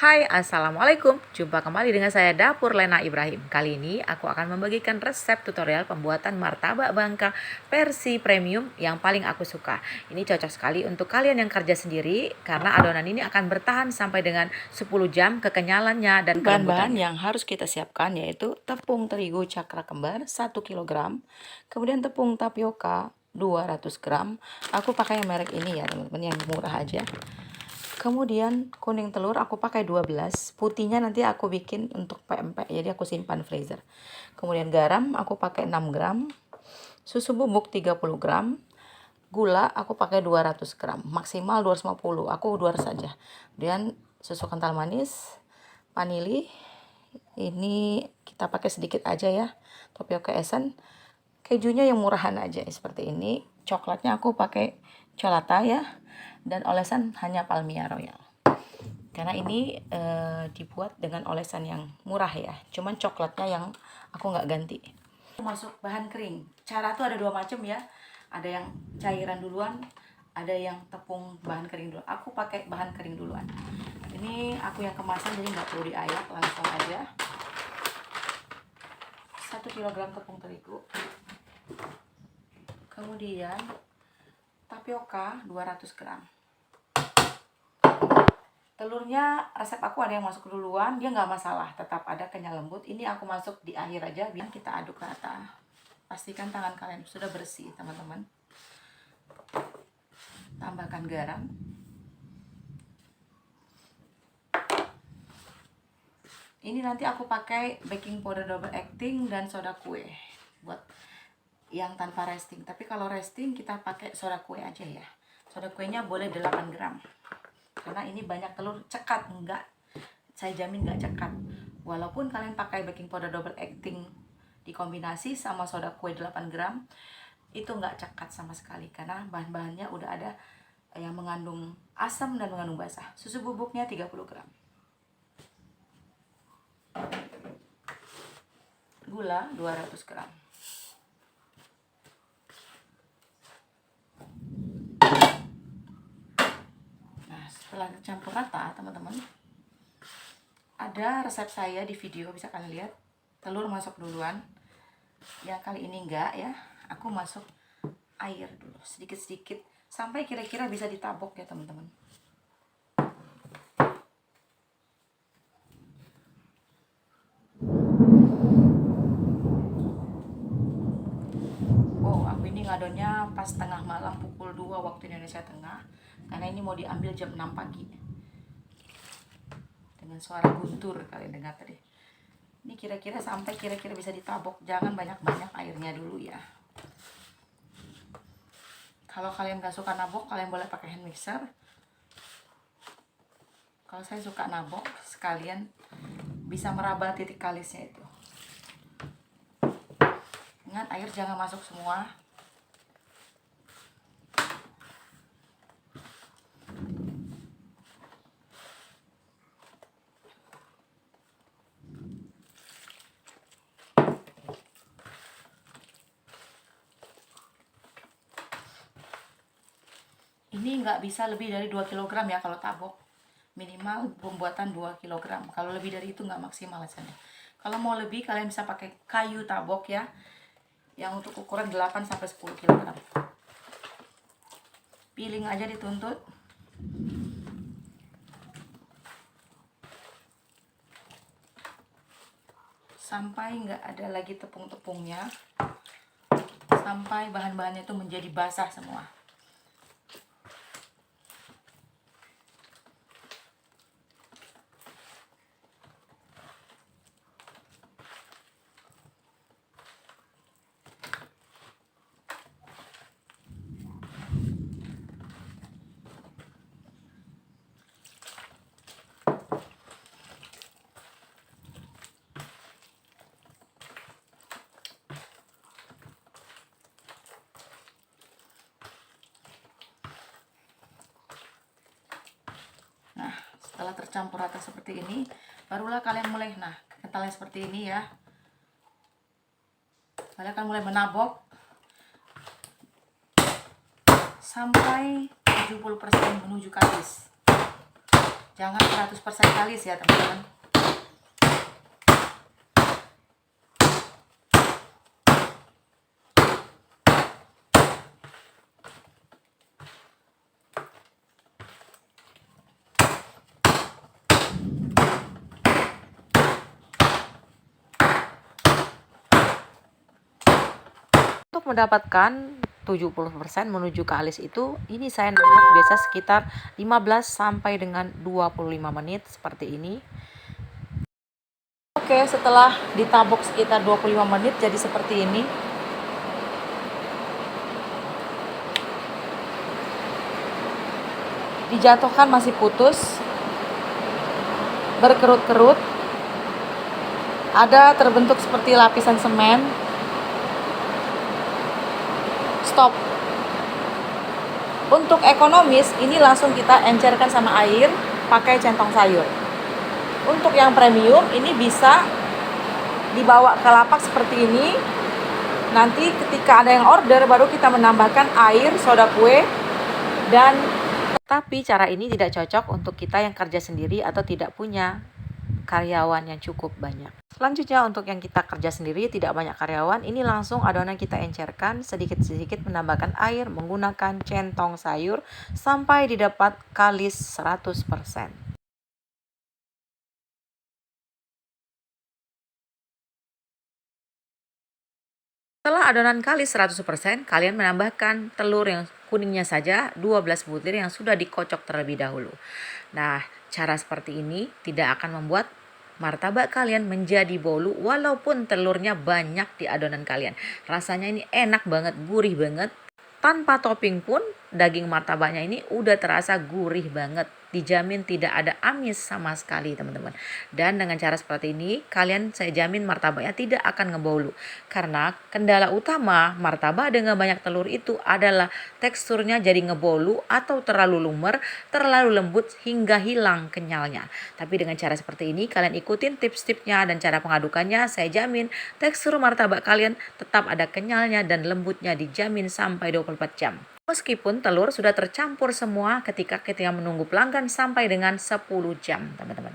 Hai, Assalamualaikum. Jumpa kembali dengan saya Dapur Lena Ibrahim. Kali ini aku akan membagikan resep tutorial pembuatan martabak bangka versi premium yang paling aku suka. Ini cocok sekali untuk kalian yang kerja sendiri karena adonan ini akan bertahan sampai dengan 10 jam kekenyalannya dan Bahan-bahan kelembutannya. yang harus kita siapkan yaitu tepung terigu cakra kembar 1 kg, kemudian tepung tapioka 200 gram. Aku pakai merek ini ya teman-teman, yang murah aja. Kemudian kuning telur aku pakai 12, putihnya nanti aku bikin untuk pempek, jadi aku simpan freezer. Kemudian garam aku pakai 6 gram, susu bubuk 30 gram, gula aku pakai 200 gram, maksimal 250, aku 200 saja. Kemudian susu kental manis, vanili, ini kita pakai sedikit aja ya, tapioka essence, kejunya yang murahan aja seperti ini. Coklatnya aku pakai Cholata ya, dan olesan hanya Palmia Royal. Karena ini dibuat dengan olesan yang murah ya, cuman coklatnya yang aku nggak ganti. Masuk bahan kering. Cara tuh ada dua macam ya. Ada yang cairan duluan, ada yang tepung bahan kering dulu. Aku pakai bahan kering duluan. Ini aku yang kemasan jadi nggak perlu diayak, langsung aja. 1 kg tepung terigu. Kemudian tapioka 200 gram. Telurnya resep aku ada yang masuk duluan, dia nggak masalah, tetap ada kenyal lembut. Ini aku masuk di akhir aja, biar kita aduk rata. Pastikan tangan kalian sudah bersih teman-teman. Tambahkan garam. Ini nanti aku pakai baking powder double acting dan soda kue buat yang tanpa resting. Tapi kalau resting kita pakai soda kue aja ya. Soda kuenya boleh 8 gram. Karena ini banyak telur, cekat enggak. Saya jamin enggak cekat. Walaupun kalian pakai baking powder double acting dikombinasi sama soda kue 8 gram, itu enggak cekat sama sekali karena bahan-bahannya udah ada yang mengandung asam dan mengandung basah. Susu bubuknya 30 gram. Gula 200 gram. Nah, setelah campur rata, teman-teman, ada resep saya di video, bisa kalian lihat. Telur masuk duluan. Yang kali ini enggak ya. Aku masuk air dulu, sedikit-sedikit sampai kira-kira bisa ditabok ya, teman-teman. Aku ini ngadonnya pas tengah malam pukul 2 waktu Indonesia Tengah, karena ini mau diambil jam 6 pagi. Dengan suara guntur kalian dengar tadi. Ini kira-kira sampai kira-kira bisa ditabok, jangan banyak-banyak airnya dulu ya. Kalau kalian gak suka nabok, kalian boleh pakai hand mixer. Kalau saya suka nabok, sekalian bisa meraba titik kalisnya itu. Ingat, air jangan masuk semua. Ini nggak bisa lebih dari 2 kg ya kalau tabok. Minimal pembuatan 2 kg. Kalau lebih dari itu nggak maksimal rasanya. Kalau mau lebih, kalian bisa pakai kayu tabok ya, yang untuk ukuran 8 sampai 10 kg. Piling aja dituntut. Sampai nggak ada lagi tepung-tepungnya. Sampai bahan-bahannya itu menjadi basah semua. Nah, setelah tercampur rata seperti ini, barulah kalian mulai, nah, kentalnya seperti ini ya. Kalian akan mulai menabok sampai 70% menuju kalis. Jangan 100% kalis ya teman-teman. Untuk mendapatkan 70% menuju kalis itu, ini saya nabuk biasa sekitar 15 sampai dengan 25 menit seperti ini. Oke, setelah ditabuk sekitar 25 menit jadi seperti ini. Dijatuhkan masih putus, berkerut-kerut, ada terbentuk seperti lapisan semen. Stop. Untuk ekonomis ini langsung kita encerkan sama air pakai centong sayur. Untuk yang premium ini bisa dibawa ke lapak seperti ini. Nanti ketika ada yang order baru kita menambahkan air, soda kue, dan tapi cara ini tidak cocok untuk kita yang kerja sendiri atau tidak punya karyawan yang cukup banyak. Selanjutnya untuk yang kita kerja sendiri tidak banyak karyawan, ini langsung adonan kita encerkan sedikit-sedikit menambahkan air menggunakan centong sayur sampai didapat kalis 100%. Setelah adonan kalis 100%, kalian menambahkan telur yang kuningnya saja 12 butir yang sudah dikocok terlebih dahulu. Nah, cara seperti ini tidak akan membuat martabak kalian menjadi bolu walaupun telurnya banyak di adonan kalian. Rasanya ini enak banget, gurih banget. Tanpa topping pun daging martabaknya ini udah terasa gurih banget. Dijamin tidak ada amis sama sekali teman-teman. Dan dengan cara seperti ini kalian saya jamin martabaknya tidak akan ngebolu. Karena kendala utama martabak dengan banyak telur itu adalah teksturnya jadi ngebolu atau terlalu lumer, terlalu lembut hingga hilang kenyalnya. Tapi dengan cara seperti ini kalian ikutin tips-tipsnya dan cara pengadukannya, saya jamin tekstur martabak kalian tetap ada kenyalnya dan lembutnya dijamin sampai 24 jam. Meskipun telur sudah tercampur semua ketika menunggu pelanggan sampai dengan 10 jam teman-teman.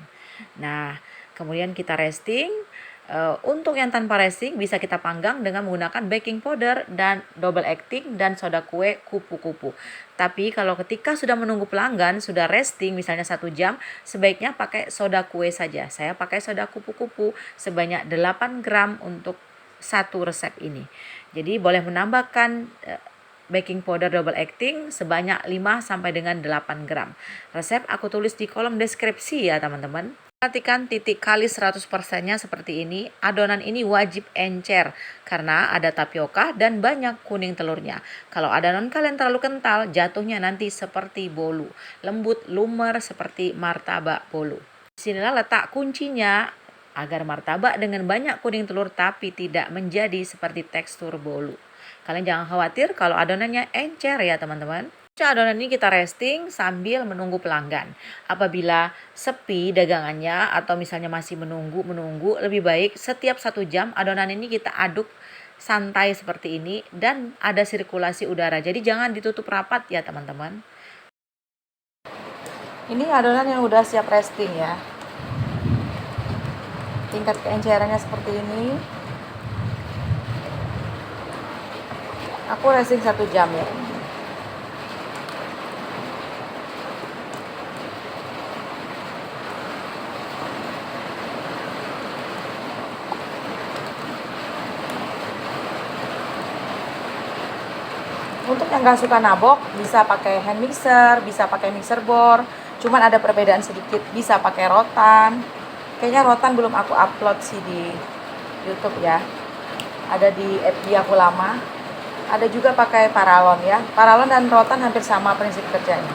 Nah, kemudian kita resting. Untuk yang tanpa resting bisa kita panggang dengan menggunakan baking powder dan double acting dan soda kue kupu-kupu. Tapi kalau ketika sudah menunggu pelanggan, sudah resting misalnya 1 jam, sebaiknya pakai soda kue saja. Saya pakai soda kupu-kupu sebanyak 8 gram untuk satu resep ini. Jadi boleh menambahkan baking powder double acting sebanyak 5 sampai dengan 8 gram. Resep aku tulis di kolom deskripsi ya teman-teman. Perhatikan titik kalis 100%-nya seperti ini. Adonan ini wajib encer karena ada tapioka dan banyak kuning telurnya. Kalau adonan kalian terlalu kental, jatuhnya nanti seperti bolu. Lembut, lumer seperti martabak bolu. Disinilah letak kuncinya agar martabak dengan banyak kuning telur tapi tidak menjadi seperti tekstur bolu. Kalian jangan khawatir kalau adonannya encer ya teman-teman. Adonan ini kita resting sambil menunggu pelanggan. Apabila sepi dagangannya atau misalnya masih menunggu, lebih baik setiap 1 jam adonan ini kita aduk santai seperti ini dan ada sirkulasi udara. Jadi jangan ditutup rapat ya teman-teman. Ini adonan yang udah siap resting ya. Tingkat keencerannya seperti ini. Aku resting 1 jam ya. Untuk yang gak suka nabok bisa pakai hand mixer, bisa pakai mixer bor. Cuman ada perbedaan sedikit, bisa pakai rotan. Kayaknya rotan belum aku upload sih di YouTube ya. Ada di FB aku lama. Ada juga pakai paralon ya. Paralon dan rotan hampir sama prinsip kerjanya.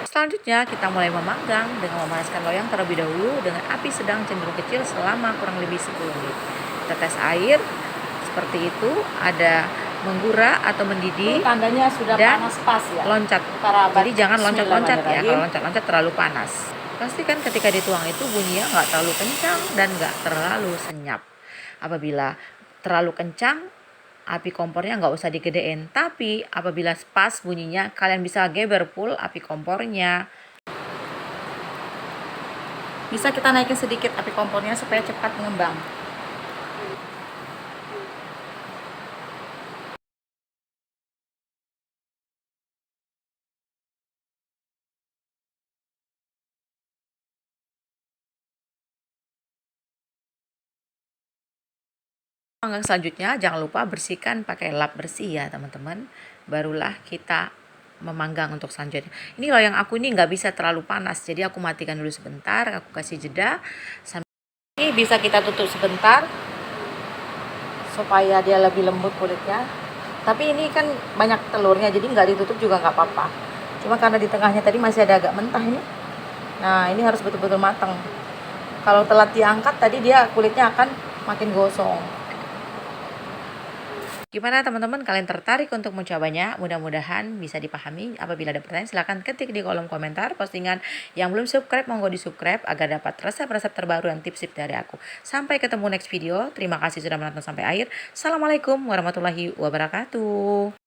Selanjutnya kita mulai memanggang dengan memanaskan loyang terlebih dahulu dengan api sedang cenderung kecil selama kurang lebih 10 menit. Tetes air seperti itu ada menggurah atau mendidih, tandanya sudah dan panas pas ya. loncat. Jadi jangan loncat-loncat ya, kalau loncat-loncat terlalu panas. Pastikan ketika dituang itu bunyinya nggak terlalu kencang dan nggak terlalu senyap. Apabila terlalu kencang, api kompornya nggak usah digedein. Tapi apabila pas bunyinya, kalian bisa geber full api kompornya. Bisa kita naikin sedikit api kompornya supaya cepat mengembang. Panggang selanjutnya jangan lupa bersihkan pakai lap bersih ya teman-teman. Barulah kita memanggang untuk selanjutnya. Ini loh yang aku ini nggak bisa terlalu panas, jadi aku matikan dulu sebentar, aku kasih jeda. Ini bisa kita tutup sebentar supaya dia lebih lembut kulitnya. Tapi ini kan banyak telurnya, jadi nggak ditutup juga nggak apa-apa. Cuma karena di tengahnya tadi masih ada agak mentah ini. Nah ini harus betul-betul matang. Kalau telat diangkat tadi dia kulitnya akan makin gosong. Gimana teman-teman, kalian tertarik untuk mencobanya? Mudah-mudahan bisa dipahami. Apabila ada pertanyaan silahkan ketik di kolom komentar. Postingan yang belum subscribe monggo di subscribe agar dapat resep-resep terbaru dan tips-tips dari aku. Sampai ketemu next video. Terima kasih sudah menonton sampai akhir. Assalamualaikum warahmatullahi wabarakatuh.